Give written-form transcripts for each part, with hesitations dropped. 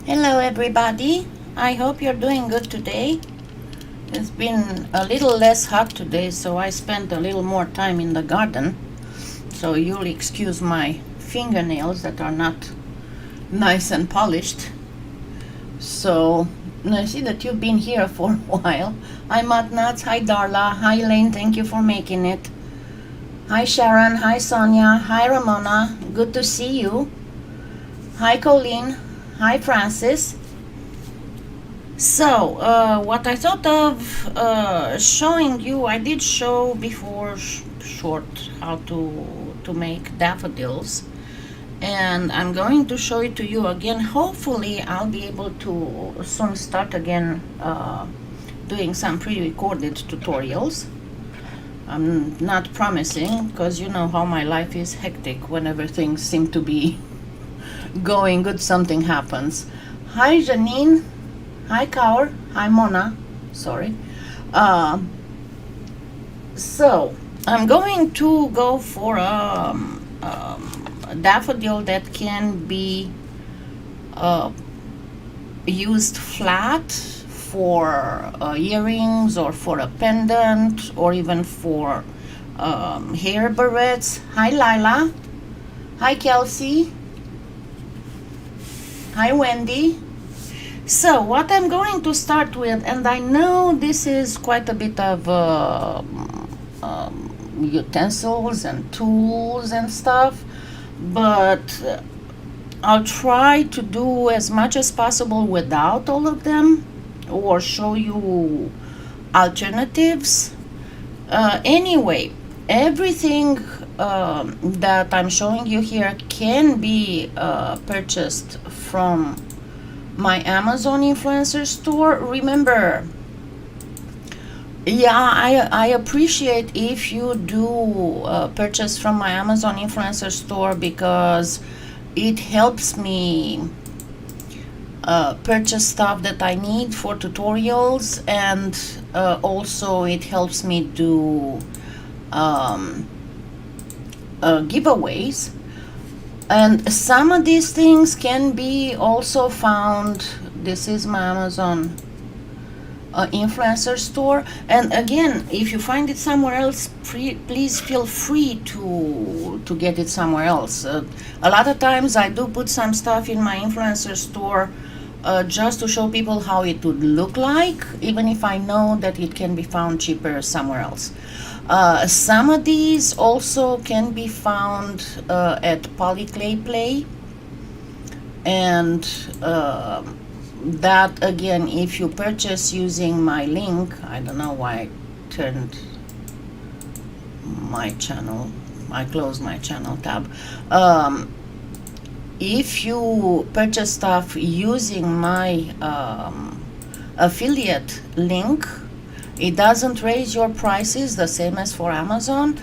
Hello everybody, I hope you're doing good today. It's been a little less hot today, so I spent a little more time in the garden. So you'll excuse my fingernails that are not nice and polished. So I see that you've been here for a while. Hi Matnats, hi Darla, hi Elaine, thank you for making it. Hi Sharon, hi Sonia, hi Ramona, good to see you. Hi Colleen, hi Francis. So, what I thought of showing you, I did show before short how to make daffodils, and I'm going to show it to you again. Hopefully, I'll be able to soon start again doing some pre-recorded tutorials. I'm not promising, because you know how my life is hectic. Whenever things seem to be going good, something happens. Hi Janine, hi Kaur, hi Mona, sorry. So I'm going to go for a daffodil that can be used flat for earrings or for a pendant or even for hair barrettes. Hi Lila, hi Kelsey, hi Wendy. So what I'm going to start with, and I know this is quite a bit of utensils and tools and stuff, but I'll try to do as much as possible without all of them, or show you alternatives. Anyway, everything that I'm showing you here can be purchased from my Amazon influencer store. Remember, yeah, I appreciate if you do purchase from my Amazon influencer store, because it helps me purchase stuff that I need for tutorials, and also it helps me do giveaways. And some of these things can be also found. This is my Amazon influencer store, and again, if you find it somewhere else, please feel free to get it somewhere else. A lot of times I do put some stuff in my influencer store just to show people how it would look like, even if I know that it can be found cheaper somewhere else. Some of these also can be found at PolyClay, and that again, if you purchase using my link, I don't know why I turned my channel, I closed my channel tab. If you purchase stuff using my affiliate link, it doesn't raise your prices the same as for Amazon,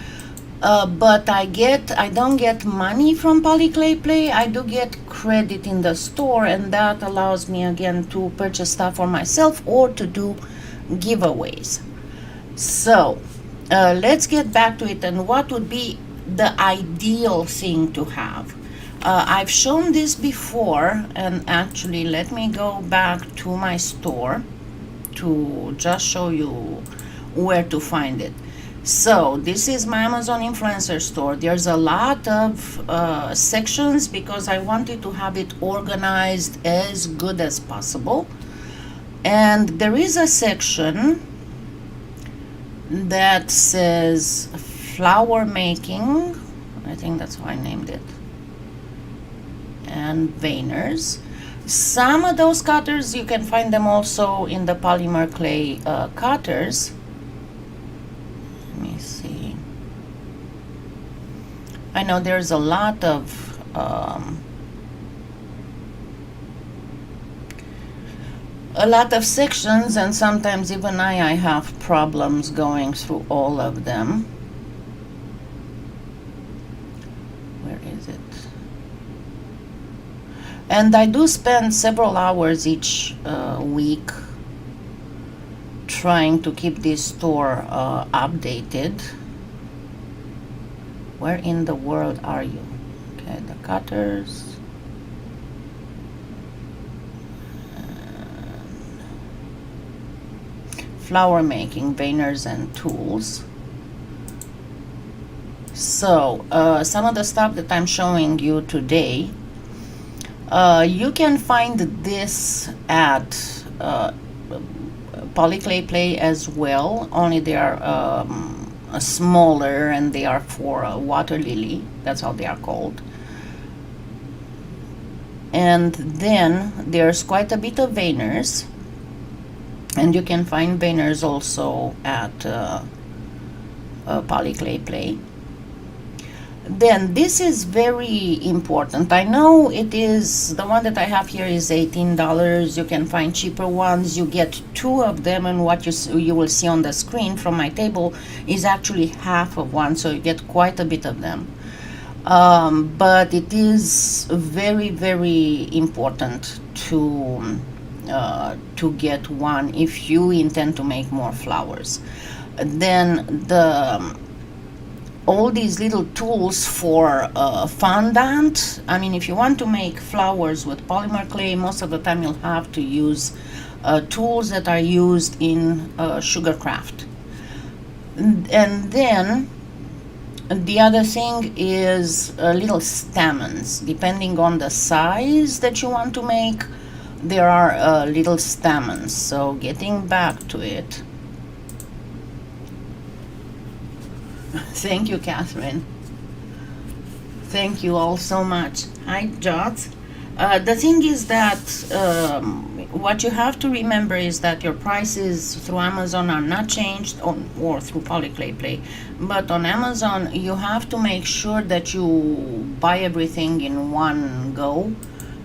but I don't get money from PolyClay. I do get credit in the store, and that allows me again to purchase stuff for myself or to do giveaways. So let's get back to it, and what would be the ideal thing to have. I've shown this before, and actually let me go back to my store to just show you where to find it. So this is my Amazon influencer store. There's a lot of sections, because I wanted to have it organized as good as possible. And there is a section that says flower making, I think that's how I named it, and veiners. Some of those cutters, you can find them also in the polymer clay cutters. Let me see. I know there's a lot of sections, and sometimes even I have problems going through all of them. Where is it? And I do spend several hours each week trying to keep this store updated. Where in the world are you? Okay, the cutters. flower making veiners and tools. So some of the stuff that I'm showing you today, you can find this at PolyClay Play as well, only they are smaller and they are for water lily. That's how they are called. And then there's quite a bit of veiners, and you can find veiners also at PolyClay Play. Then this is very important. I know it is, the one that I have here is $18. You can find cheaper ones. You get 2 of them, and what you will see on the screen from my table is actually half of one, so you get quite a bit of them. But it is very, very important to get one if you intend to make more flowers. Then all these little tools for fondant. I mean, if you want to make flowers with polymer clay, most of the time you'll have to use tools that are used in sugarcraft. And then the other thing is little stamens. Depending on the size that you want to make, there are little stamens. So getting back to it. Thank you, Catherine. Thank you all so much. Hi, Jots. The thing is that what you have to remember is that your prices through Amazon are not changed, or through PolyClay Play. But on Amazon, you have to make sure that you buy everything in one go.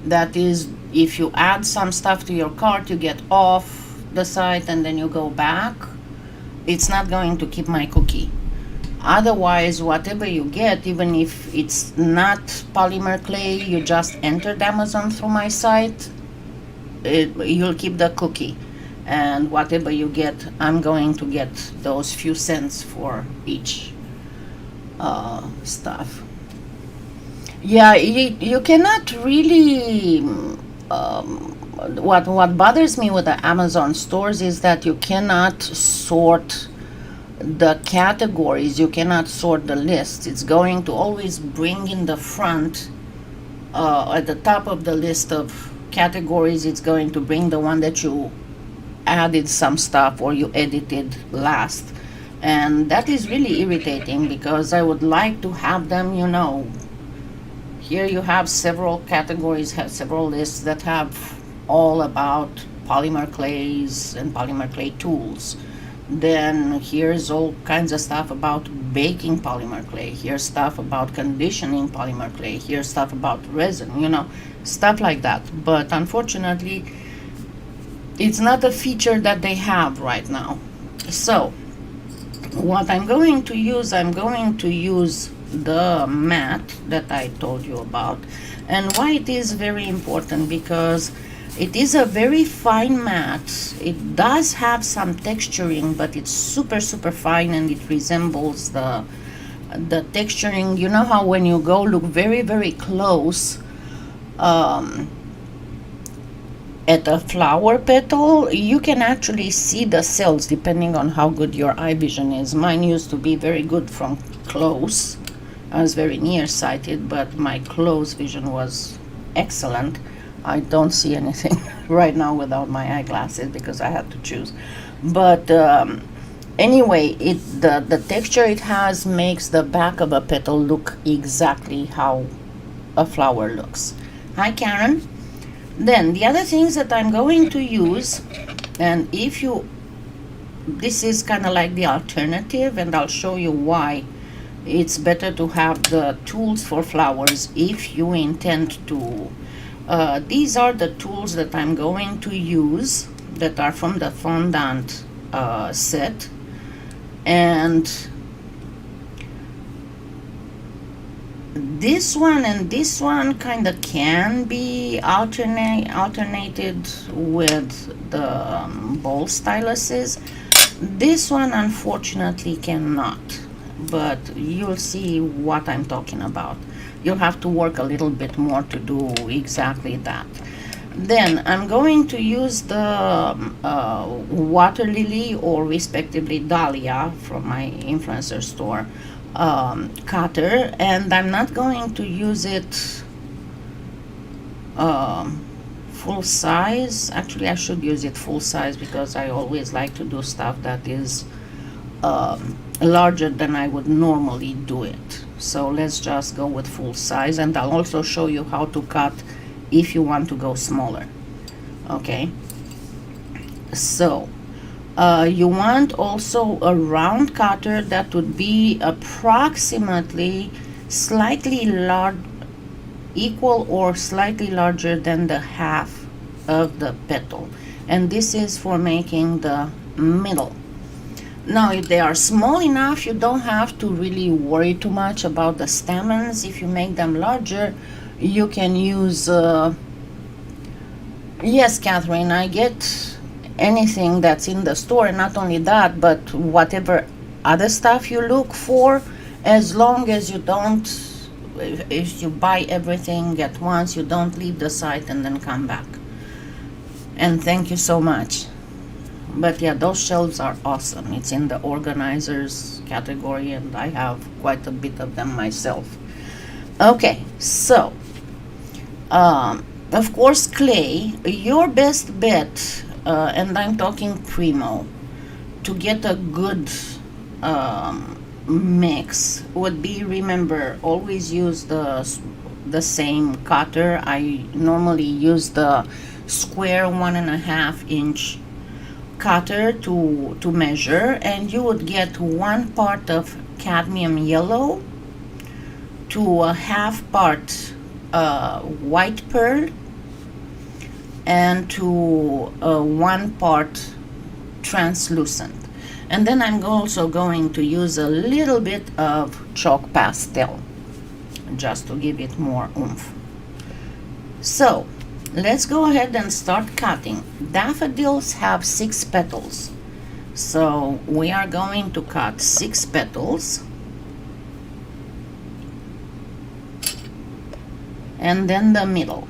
That is, if you add some stuff to your cart, you get off the site and then you go back, it's not going to keep my cookie. Otherwise, whatever you get, even if it's not polymer clay, you just entered Amazon through my site, you'll keep the cookie. And whatever you get, I'm going to get those few cents for each stuff. Yeah, you cannot really... what bothers me with the Amazon stores is that you cannot sort the categories, you cannot sort the list. It's going to always bring in the front, at the top of the list of categories, it's going to bring the one that you added some stuff or you edited last. And that is really irritating, because I would like to have them, you know, here you have several categories, have several lists that have all about polymer clays and polymer clay tools. Then here's all kinds of stuff about baking polymer clay. Here's stuff about conditioning polymer clay. Here's stuff about resin, you know, stuff like that. But unfortunately, it's not a feature that they have right now. So what I'm going to use the mat that I told you about. And why it is very important, because it is a very fine mat. It does have some texturing, but it's super fine, and it resembles the texturing. You know how when you go look very close at a flower petal, you can actually see the cells depending on how good your eye vision is. Mine used to be very good from close. I was very nearsighted, but my close vision was excellent. I don't see anything right now without my eyeglasses because I had to choose. But anyway, the texture it has makes the back of a petal look exactly how a flower looks. Hi, Karen. Then the other things that I'm going to use, and this is kind of like the alternative, and I'll show you why it's better to have the tools for flowers if you intend to. These are the tools that I'm going to use that are from the fondant set, and this one and this one kind of can be alternated with the ball styluses. This one unfortunately cannot, but you'll see what I'm talking about. You'll have to work a little bit more to do exactly that. Then I'm going to use the water lily, or respectively dahlia, from my influencer store cutter, and I'm not going to use it full size. Actually, I should use it full size because I always like to do stuff that is larger than I would normally do it. So let's just go with full size, and I'll also show you how to cut if you want to go smaller. Okay, so you want also a round cutter that would be approximately slightly large, equal or slightly larger than the half of the petal, and this is for making the middle. Now, if they are small enough, you don't have to really worry too much about the stamens. If you make them larger, you can use yes, Catherine, I get anything that's in the store, and not only that, but whatever other stuff you look for, as long as you don't, if you buy everything at once, you don't leave the site and then come back. And thank you so much. But yeah, those shelves are awesome. It's in the organizers category, and I have quite a bit of them myself. Okay, so of course, clay, your best bet, and I'm talking Premo, to get a good mix would be, remember, always use the same cutter. I normally use the square 1.5 inch cutter to measure, and you would get 1 part of cadmium yellow to a half part white pearl, and to 1 part translucent. And then I'm also going to use a little bit of chalk pastel just to give it more oomph. So let's go ahead and start cutting. Daffodils have 6 petals, so we are going to cut 6 petals, and then the middle.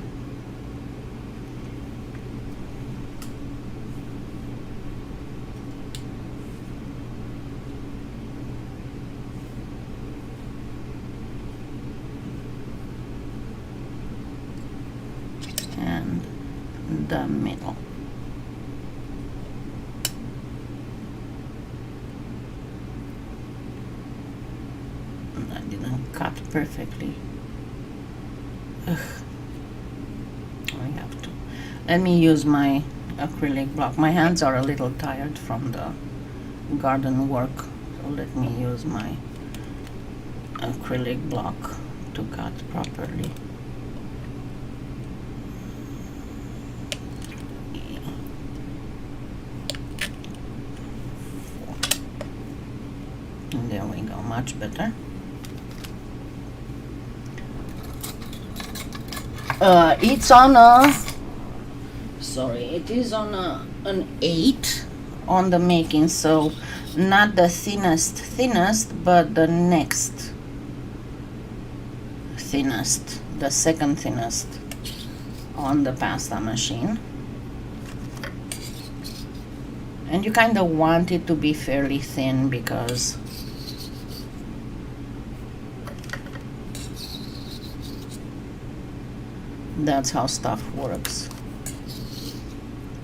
And the middle. I didn't cut perfectly. Ugh. I have to. Let me use my acrylic block. My hands are a little tired from the garden work, so let me use my acrylic block to cut properly. And there we go, much better. It's on a, sorry, it is on an 8 on the making, so not the thinnest, but the next thinnest, the second thinnest on the pasta machine. And you kind of want it to be fairly thin because that's how stuff works,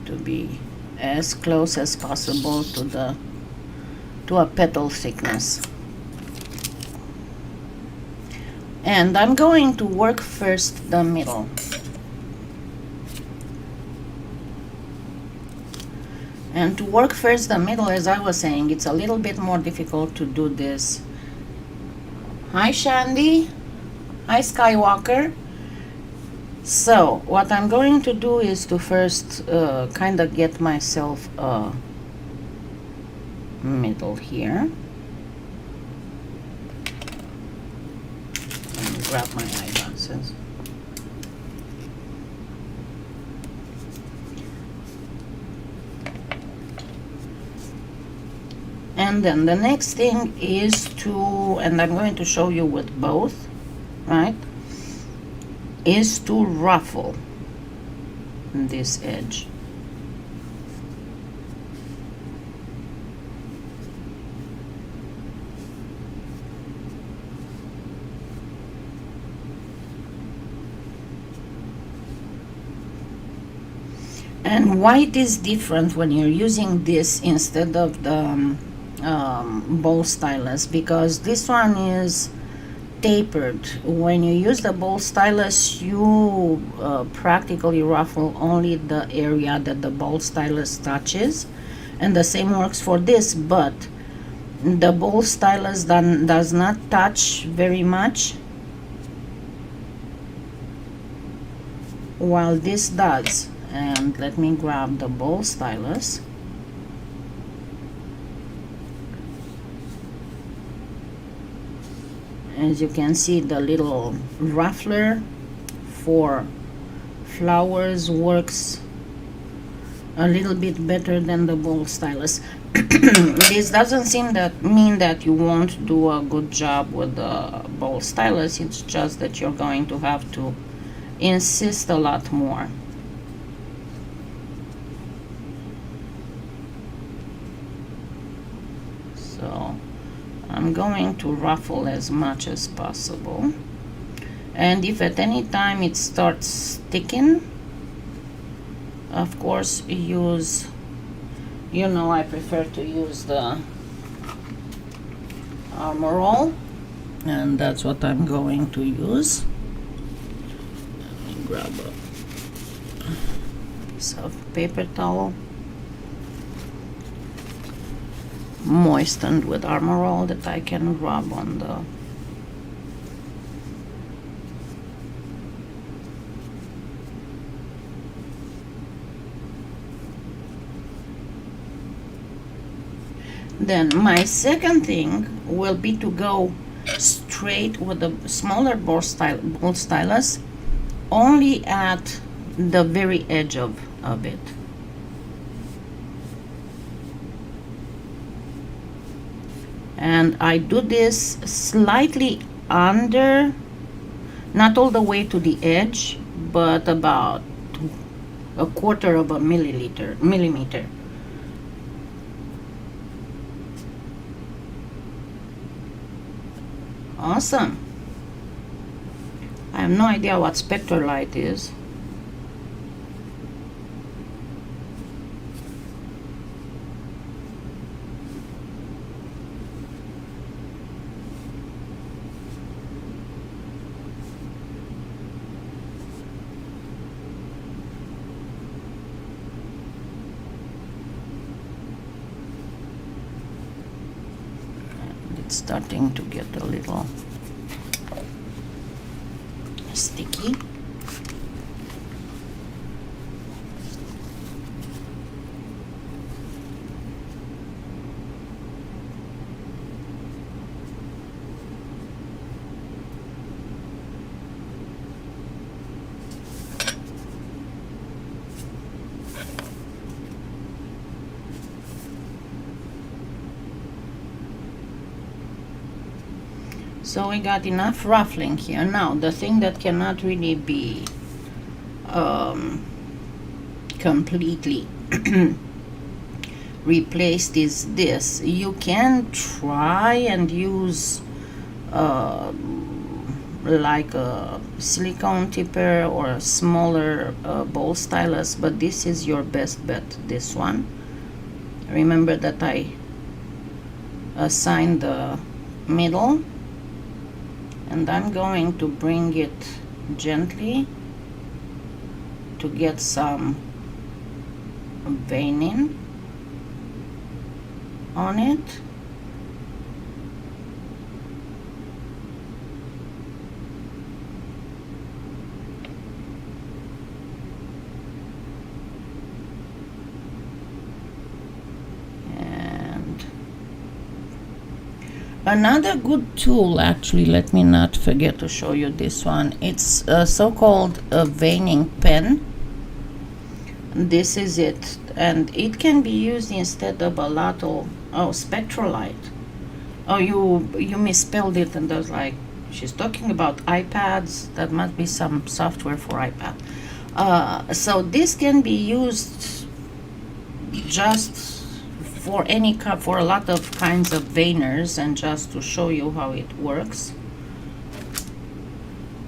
to be as close as possible to a petal thickness. And I'm going to work first the middle. And to work first the middle, as I was saying, it's a little bit more difficult to do this. Hi Shandy, hi Skywalker. So what I'm going to do is to first kind of get myself a middle here. Let me grab my eyeglasses. And then the next thing is to, and I'm going to show you with both, right? Is to ruffle this edge. And why it is different when you're using this instead of the ball stylus, because this one is tapered. When you use the ball stylus, you practically ruffle only the area that the ball stylus touches, and the same works for this, but the ball stylus does not touch very much, while this does. And let me grab the ball stylus. As you can see, the little ruffler for flowers works a little bit better than the ball stylus. This doesn't mean that you won't do a good job with the ball stylus. It's just that you're going to have to insist a lot more. So I'm going to ruffle as much as possible, and if at any time it starts sticking, of course use, I prefer to use the Armor Roll, and that's what I'm going to use. Let me grab a piece of paper towel moistened with Armor Roll that I can rub on the Then my second thing will be to go straight with the smaller ball stylus only at the very edge of it. And I do this slightly under, not all the way to the edge, but about a quarter of a millimeter. Awesome. I have no idea what spectral light is. It's starting to get a little sticky. So we got enough ruffling here. Now the thing that cannot really be completely replaced is this. You can try and use like a silicone tipper or a smaller ball stylus, but this is your best bet, this one. Remember that I assigned the middle, and I'm going to bring it gently to get some veining on it. Another good tool, actually, let me not forget to show you this one. It's a so-called veining pen. This is it, and it can be used instead of a lot of spectral light. Oh, you misspelled it, and there's like, she's talking about iPads. That must be some software for iPad. So this can be used just for for a lot of kinds of veiners, and just to show you how it works.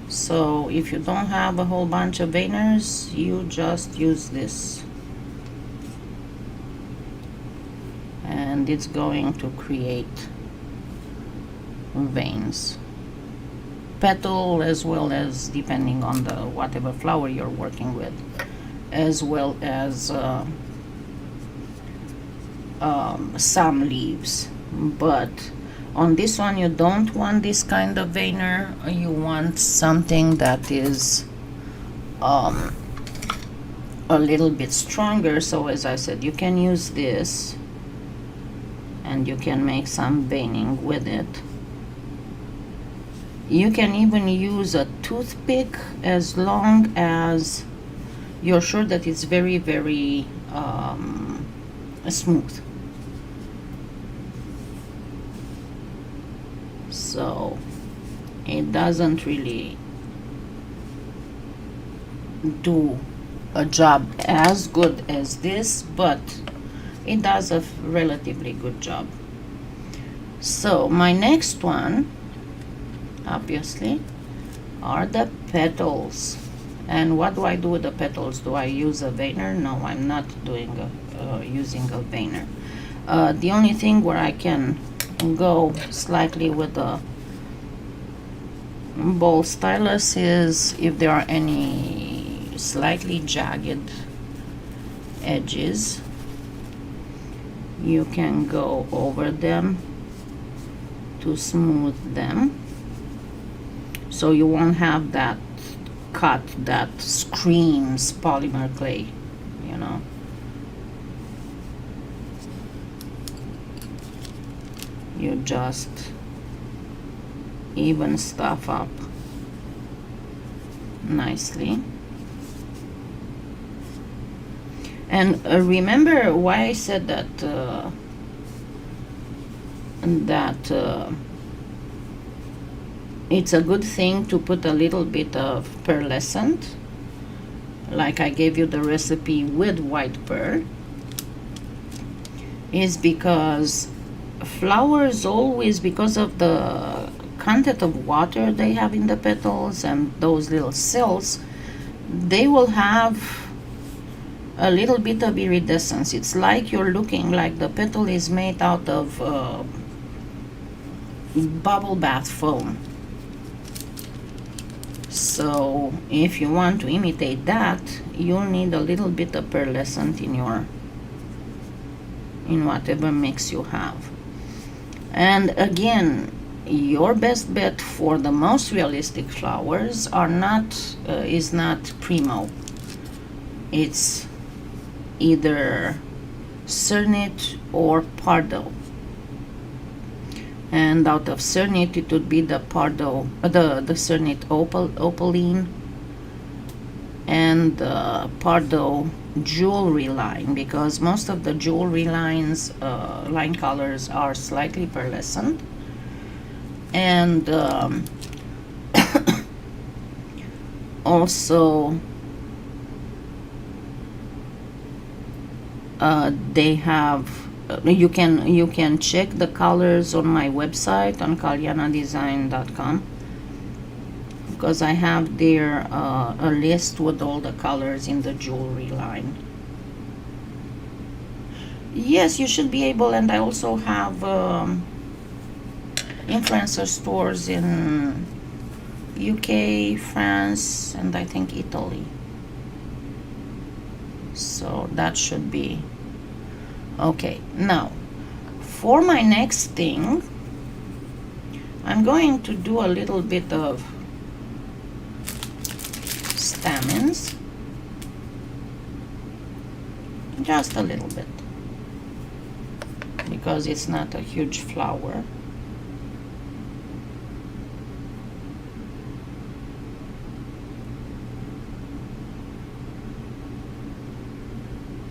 So if you don't have a whole bunch of veiners, you just use this, and it's going to create veins, petal, as well as, depending on the whatever flower you're working with, as well as some leaves. But on this one, you don't want this kind of veiner. You want something that is a little bit stronger. So as I said, you can use this, and you can make some veining with it. You can even use a toothpick, as long as you're sure that it's very, very smooth. So it doesn't really do a job as good as this, but it does a relatively good job. So my next one, obviously, are the petals. And what do I do with the petals? Do I use a veiner? No, I'm not doing using a veiner. The only thing where I can go slightly with the ball stylus is if there are any slightly jagged edges. You can go over them to smooth them, so you won't have that cut that screams polymer clay, you know. You just even stuff up nicely. And remember why I said that it's a good thing to put a little bit of pearlescent, like I gave you the recipe with white pearl, is because flowers always, because of the content of water they have in the petals and those little cells, they will have a little bit of iridescence. It's like you're looking like the petal is made out of bubble bath foam. So if you want to imitate that, you'll need a little bit of pearlescent in whatever mix you have. And again, your best bet for the most realistic flowers is not Premo. It's either Cernit or Pardo. And out of Cernit, it would be the Pardo, the Cernit opaline, and the Pardo jewelry line, because most of the jewelry lines, line colors are slightly pearlescent. And also they have, you can check the colors on my website on kalyanadesign.com, because I have there a list with all the colors in the jewelry line. Yes, you should be able. And I also have influencer stores in UK, France, and I think Italy. So that should be okay. Now, for my next thing, I'm going to do a little bit of stamens, just a little bit, because it's not a huge flower.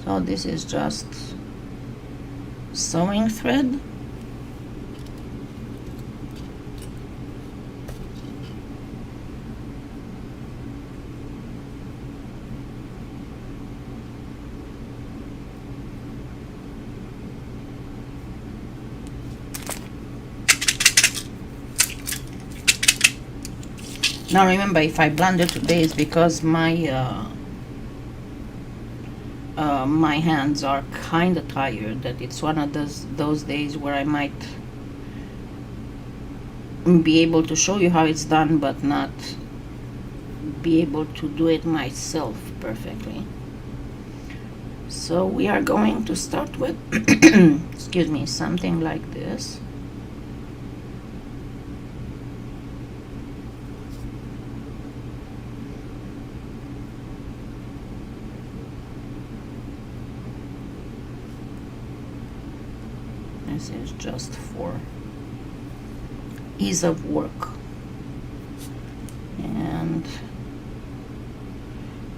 So this is just sewing thread. Now remember, if I blend it today, it's because my hands are kind of tired. That it's one of those days where I might be able to show you how it's done, but not be able to do it myself perfectly. So we are going to start with excuse me, something like this. This is just for ease of work. And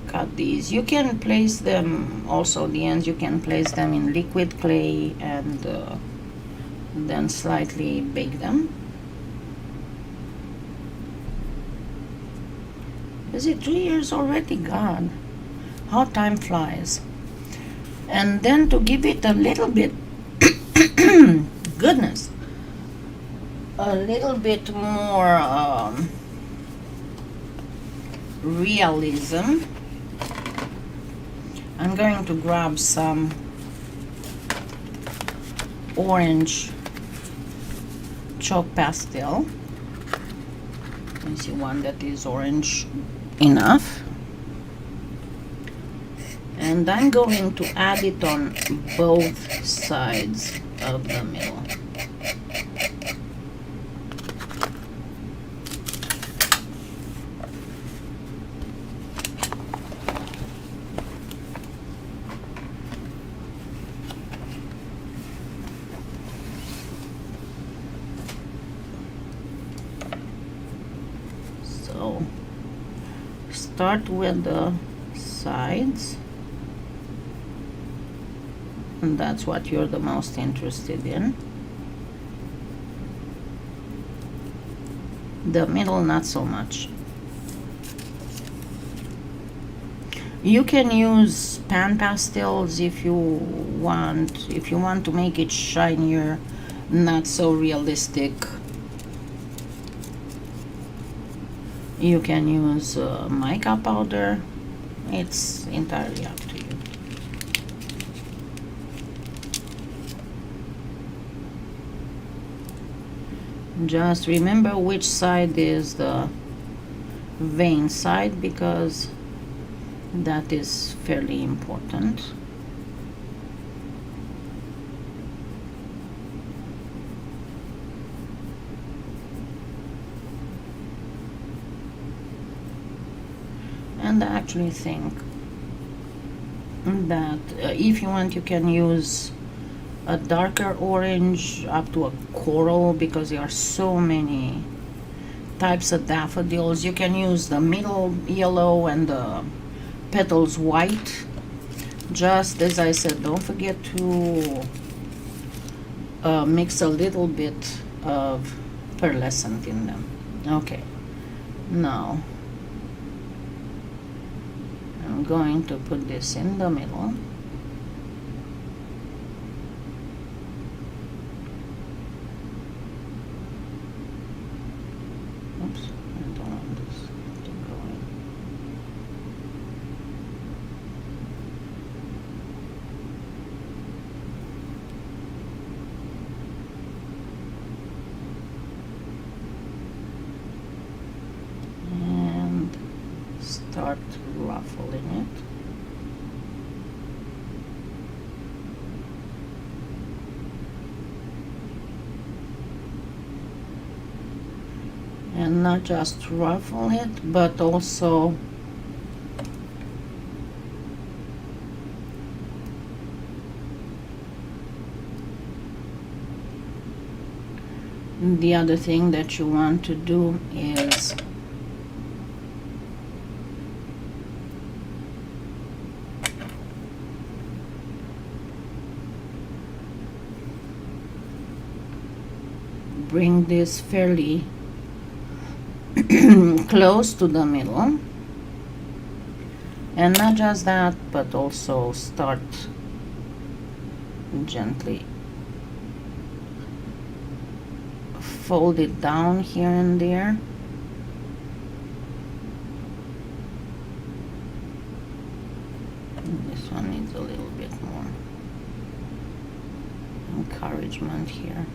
cut these. You can place them also, the ends, you can place them in liquid clay and then slightly bake them. Is it 2 years already? God, how time flies. And then to give it a little bit goodness, a little bit more realism, I'm going to grab some orange chalk pastel. You see one that is orange enough, and I'm going to add it on both sides of the middle. So start with the sides, and that's what you're the most interested in. The middle, not so much. You can use pan pastels if you want to make it shinier, not so realistic. You can use mica powder. It's entirely up to you. Just remember which side is the vein side, because that is fairly important. And I actually think that if you want, you can use a darker orange up to a coral, because there are so many types of daffodils. You can use the middle yellow and the petals white. Just as I said, don't forget to mix a little bit of pearlescent in them. Okay, now I'm going to put this in the middle. Oops, I don't want this to go in. And start ruffling it. And not just ruffle it, but also the other thing that you want to do is bring this fairly close to the middle, and not just that, but also start gently fold it down here and there. encouragement here.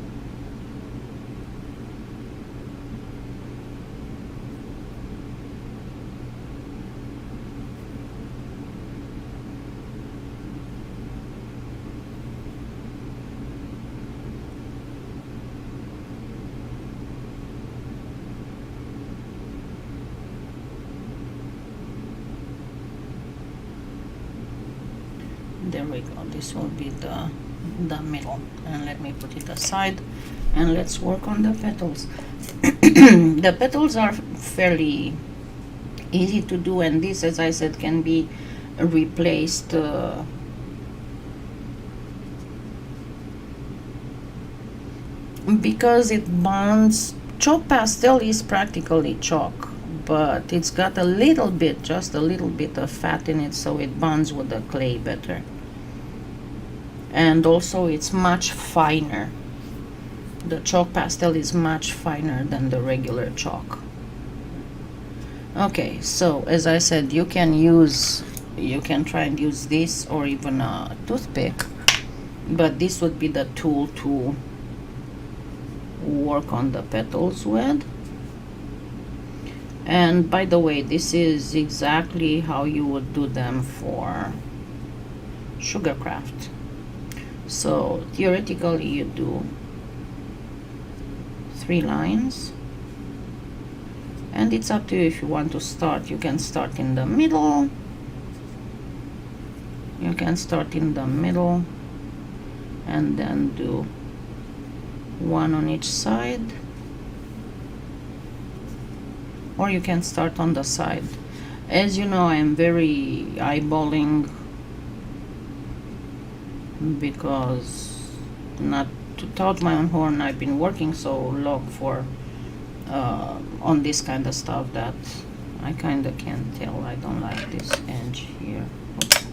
There we go. This will be the middle, and let me put it aside and let's work on the petals. The petals are fairly easy to do, and this, as I said, can be replaced because it bonds. Chalk pastel is practically chalk, but it's got a little bit, just a little bit of fat in it, so it bonds with the clay better. And also it's much finer. The chalk pastel is much finer than the regular chalk. Okay, so as I said, you can try and use this or even a toothpick, but this would be the tool to work on the petals with. And by the way, this is exactly how you would do them for Sugarcraft. So theoretically you do 3 lines, and it's up to you if you want to start. You can start in the middle, and then do 1 on each side, or you can start on the side. As you know, I'm very eyeballing, because, not to tout my own horn, I've been working so long for on this kind of stuff that I kind of can't tell. I don't like this edge here. Oops.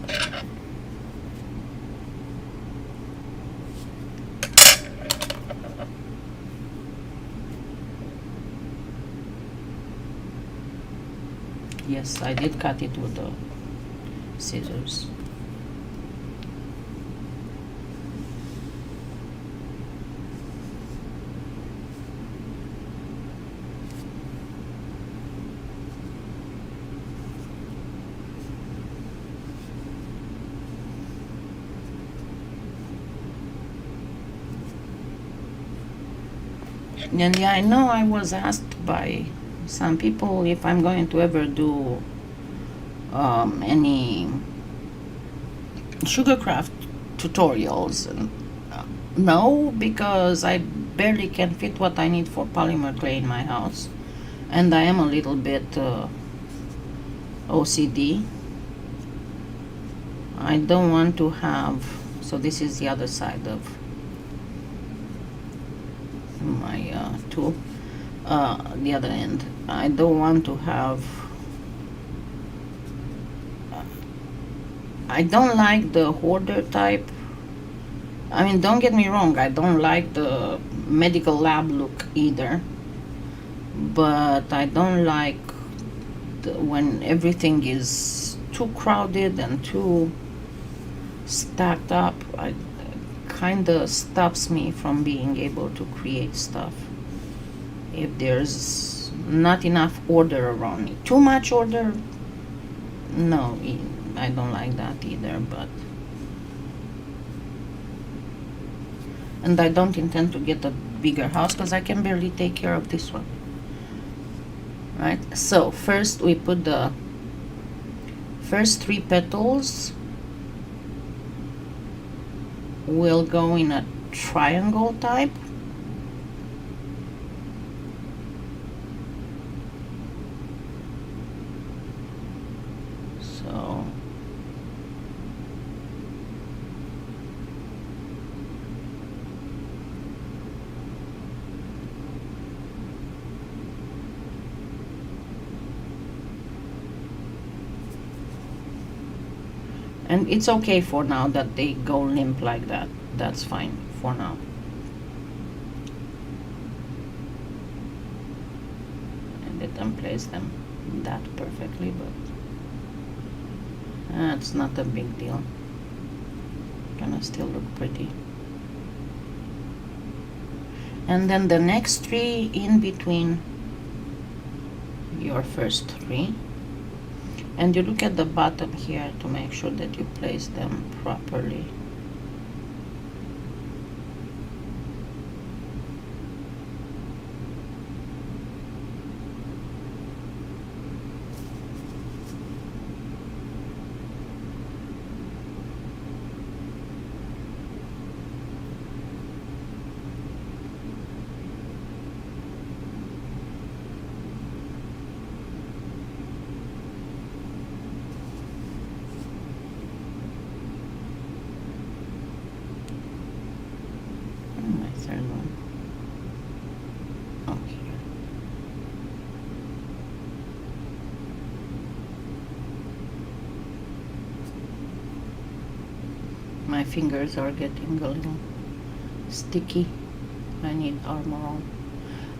Yes, I did cut it with the scissors. And yeah, I know I was asked by some people if I'm going to ever do any Sugarcraft tutorials. And, no, because I barely can fit what I need for polymer clay in my house, and I am a little bit OCD. I don't want to have, so this is the other side of my tool, the other end. I don't want to have, I don't like the hoarder type. I mean, don't get me wrong, I don't like the medical lab look either, but I don't like when everything is too crowded and too stacked up. It kind of stops me from being able to create stuff. If there's not enough order around me, too much order, no, I don't like that either. But, and I don't intend to get a bigger house because I can barely take care of this one. Right, so first we put the first 3 petals will go in a triangle type. So and it's okay for now that they go limp like that. That's fine for now. And it then place them that perfectly, but it's not a big deal. Gonna still look pretty. and then the next 3 in between your first 3, and you look at the bottom here to make sure that you place them properly. My third one. Oh, here. My fingers are getting a little sticky. I need armor on.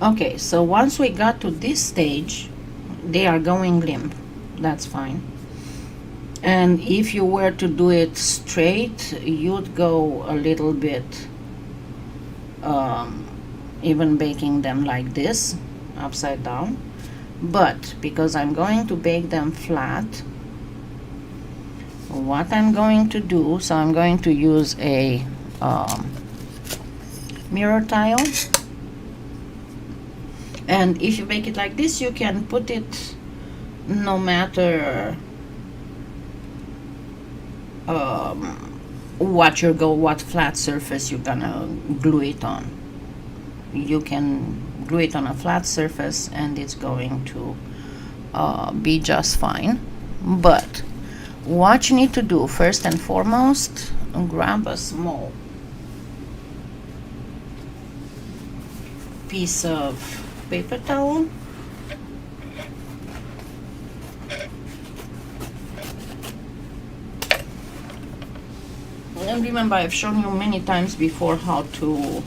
Okay, so once we got to this stage, they are going limp. That's fine. And if you were to do it straight, you'd go a little bit, even baking them like this, upside down. But because I'm going to bake them flat, what I'm going to do, so I'm going to use a mirror tile. And if you bake it like this, you can put it no matter what flat surface you're gonna glue it on. You can glue it on a flat surface and it's going to be just fine. But what you need to do first and foremost, grab a small piece of paper towel, and remember, I've shown you many times before how to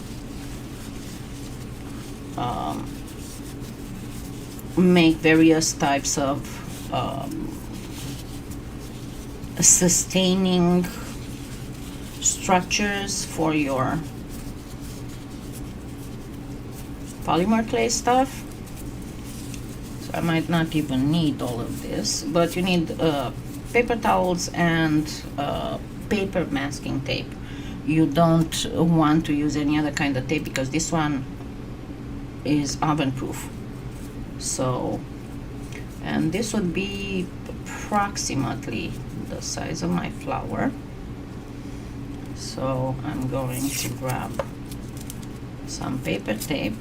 make various types of sustaining structures for your polymer clay stuff. So I might not even need all of this, but you need paper towels and paper masking tape. You don't want to use any other kind of tape because this one is oven proof. So, and this would be approximately the size of my flower. So I'm going to grab some paper tape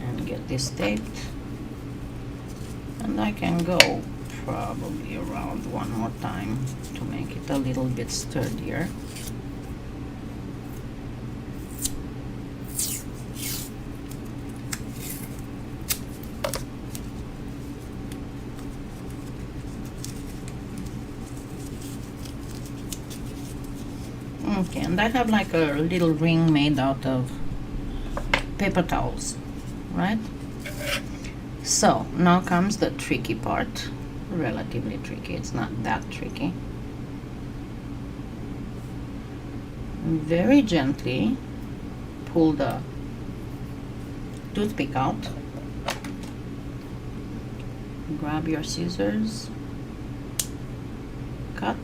and get this taped, and I can go probably around one more time to make it a little bit sturdier. Okay, and I have like a little ring made out of paper towels, right? So now comes the tricky part. Relatively tricky, it's not that tricky. Very gently pull the toothpick out. Grab your scissors, cut.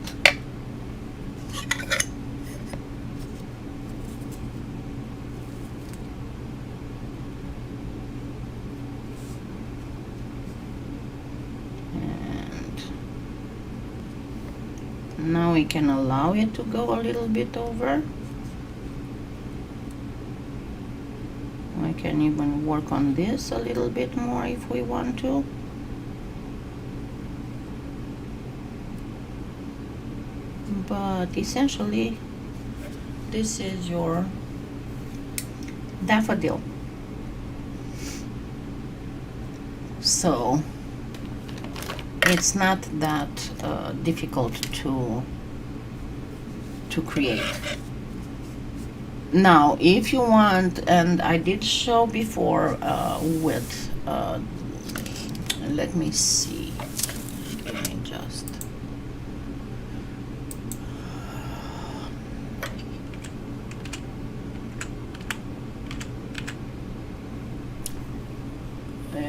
Now we can allow it to go a little bit over. We can even work on this a little bit more if we want to. But essentially, this is your daffodil. So it's not that difficult to create. Now, if you want, and I did show before with, let me see, let me just,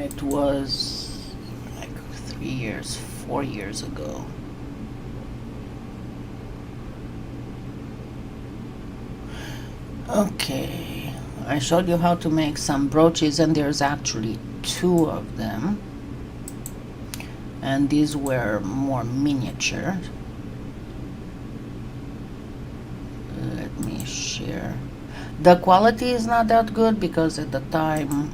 It was like 4 years ago. Okay, I showed you how to make some brooches, and there's actually 2 of them, and these were more miniature. Let me share. The quality is not that good because at the time,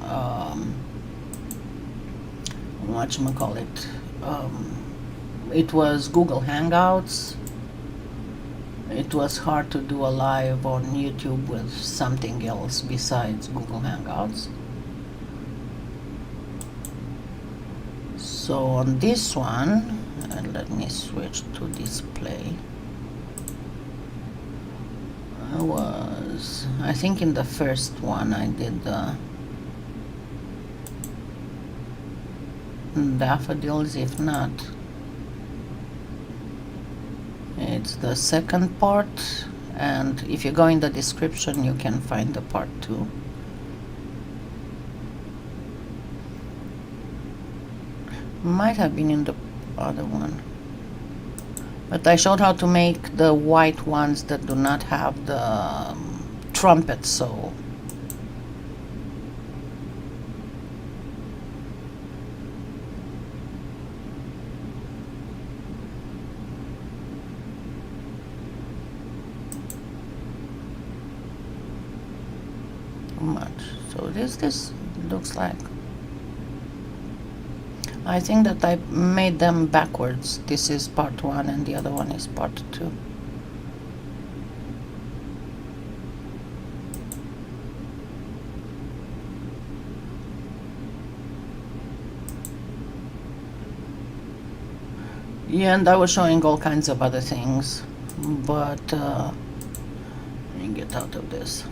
whatchamacallit, it was Google Hangouts. It was hard to do a live on YouTube with something else besides Google Hangouts. So on this one, let me switch to display. I think in the first one I did the daffodils. If not, it's the second part, and if you go in the description you can find the part 2. Might have been in the other one, but I showed how to make the white ones that do not have the trumpet, so much. So this looks like, I think that I made them backwards. This is part 1 and the other one is part 2. Yeah, and I was showing all kinds of other things, but let me get out of this.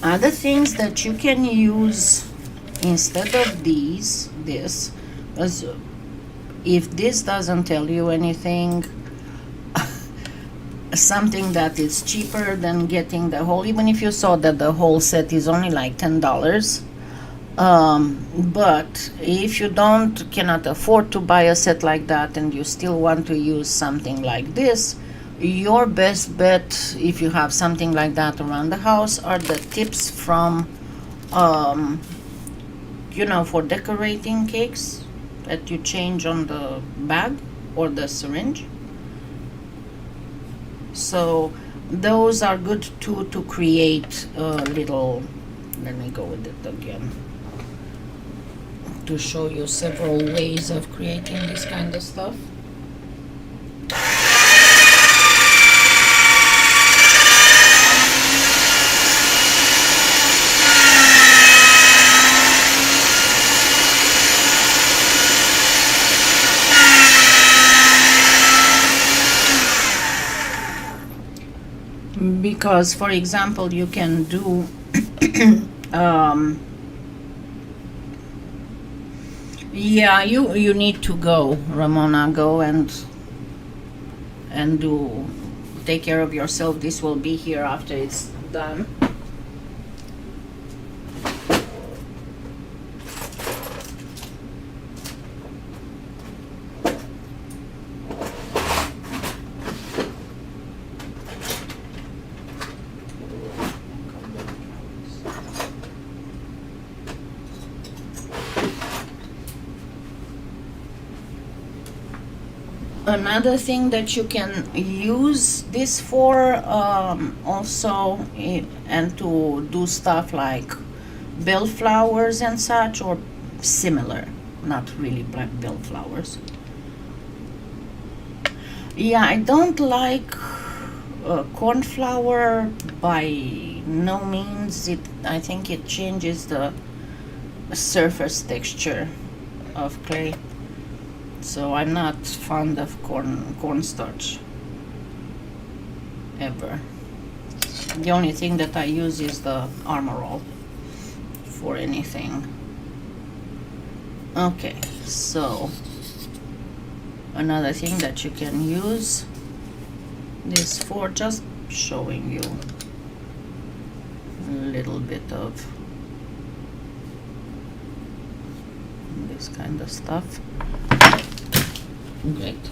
Other things that you can use instead of this, as if this doesn't tell you anything, something that is cheaper than getting the whole, even if you saw that the whole set is only like $10. But if you cannot afford to buy a set like that and you still want to use something like this, your best bet, if you have something like that around the house, are the tips from for decorating cakes that you change on the bag or the syringe. So those are good too, to create a little, let me go with it again to show you several ways of creating this kind of stuff. Because, for example, you can do yeah, you need to go, Ramona, go and take care of yourself. This will be here after it's done. Another thing that you can use this for also, and to do stuff like bell flowers and such, or similar, not really black bell flowers. Yeah, I don't like cornflower by no means. I think it changes the surface texture of clay. So I'm not fond of cornstarch ever. The only thing that I use is the Armor All for anything. Okay, so another thing that you can use this for, just showing you a little bit of this kind of stuff. Great.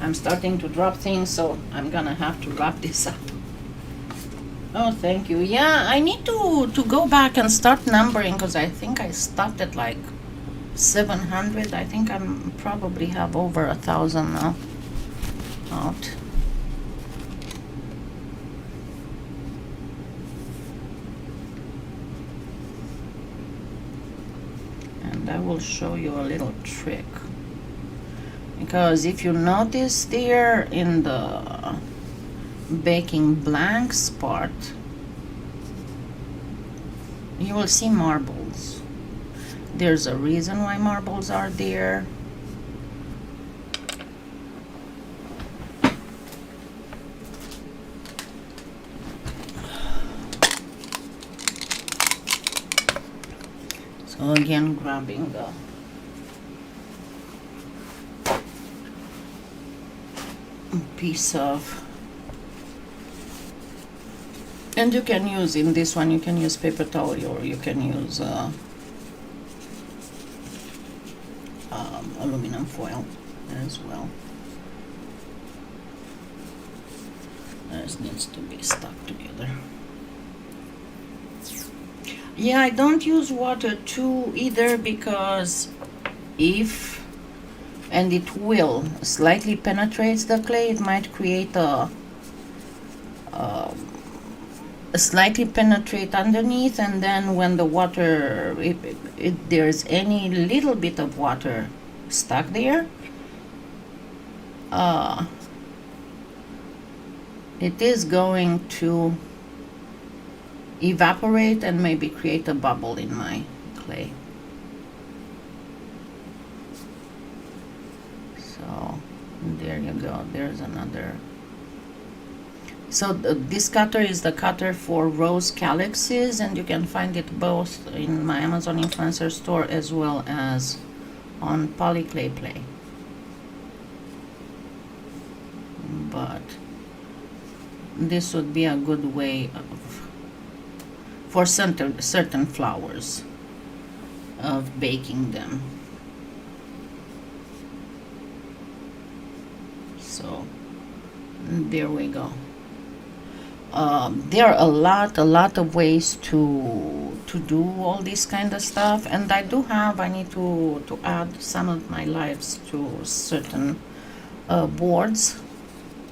I'm starting to drop things, so I'm gonna have to wrap this up. Oh, thank you. Yeah, I need to go back and start numbering, because I think I stopped at like 700. I think I'm probably have over 1,000 now out. And I will show you a little trick, because if you notice there in the baking blanks part, you will see marbles. There's a reason why marbles are there. So again, grabbing the piece of, and you can use, in this one you can use paper towel, or you can use aluminum foil as well. This needs to be stuck together. Yeah, I don't use water too either, because if, and it will slightly penetrates the clay, it might create a slightly penetrate underneath, and then when the water, if there's any little bit of water stuck there, it is going to evaporate and maybe create a bubble in my clay. So there you go, there's another. So this cutter is the cutter for rose calyxes, and you can find it both in my Amazon influencer store as well as on PolyClay Play. But this would be a good way of, for certain flowers, of baking them. So there we go. There are a lot of ways to do all this kind of stuff, and I need to add some of my lives to certain boards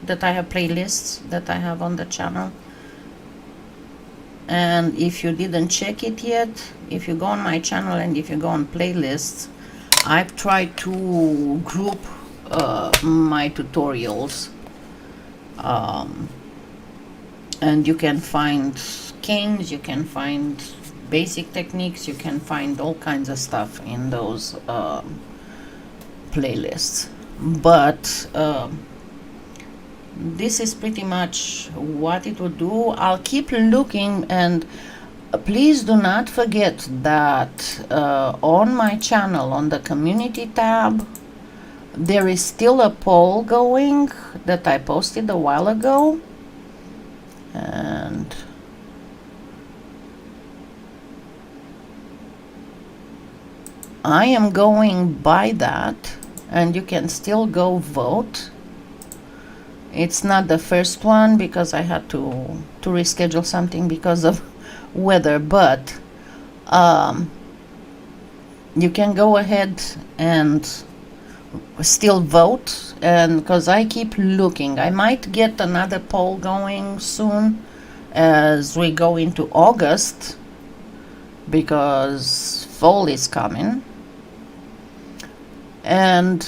that I have, playlists that I have on the channel. And if you didn't check it yet, if you go on my channel and if you go on playlists, I've tried to group my tutorials, and you can find kings, you can find basic techniques, you can find all kinds of stuff in those playlists. But this is pretty much what it would do. I'll keep looking, and please do not forget that on my channel, on the community tab, there is still a poll going that I posted a while ago, and I am going by that, and you can still go vote. It's not the first one because I had to reschedule something because of weather, but you can go ahead and still vote. And because I keep looking, I might get another poll going soon as we go into August, because fall is coming. And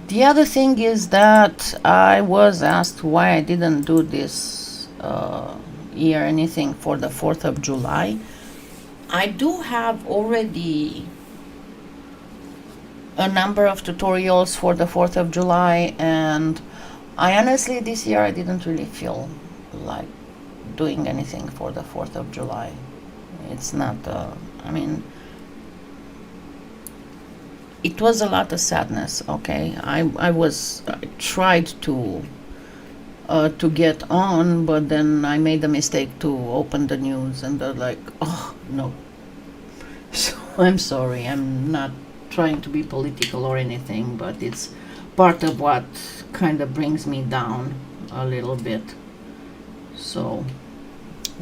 the other thing is that I was asked why I didn't do this year anything for the 4th of July. I do have already a number of tutorials for the 4th of July, and I honestly, this year I didn't really feel like doing anything for the 4th of July. It's not, I mean, it was a lot of sadness, okay? I tried to get on, but then I made the mistake to open the news, and they're like, oh, no, I'm sorry, I'm not trying to be political or anything, but it's part of what kind of brings me down a little bit. So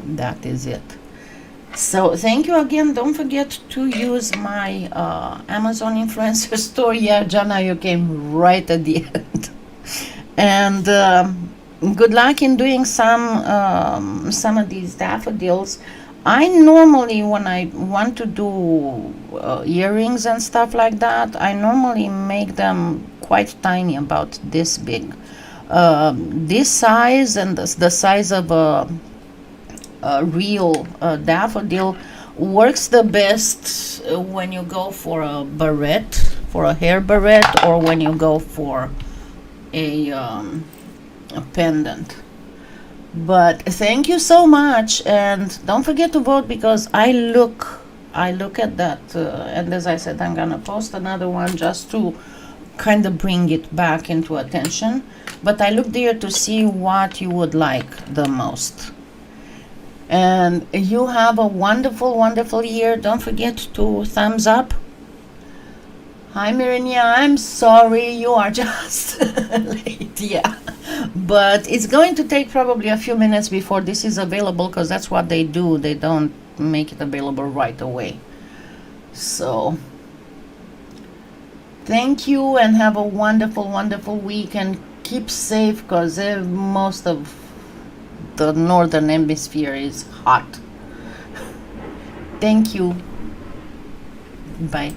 that is it. So thank you again. Don't forget to use my Amazon influencer store. Yeah, Jana, you came right at the end. And good luck in doing some of these daffodils. I normally, when I want to do earrings and stuff like that, I normally make them quite tiny, about this big. This size and the size of a real daffodil works the best when you go for a barrette, for a hair barrette, or when you go for a pendant. But thank you so much, and don't forget to vote, because I look at that, and as I said, I'm gonna post another one just to kind of bring it back into attention. But I look there to see what you would like the most. And you have a wonderful, wonderful year. Don't forget to thumbs up. Hi, Mirinia. I'm sorry, you are just late. Yeah, but it's going to take probably a few minutes before this is available, because that's what they do. They don't make it available right away. So thank you, and have a wonderful, wonderful week, and keep safe, because most of the northern hemisphere is hot. Thank you. Bye.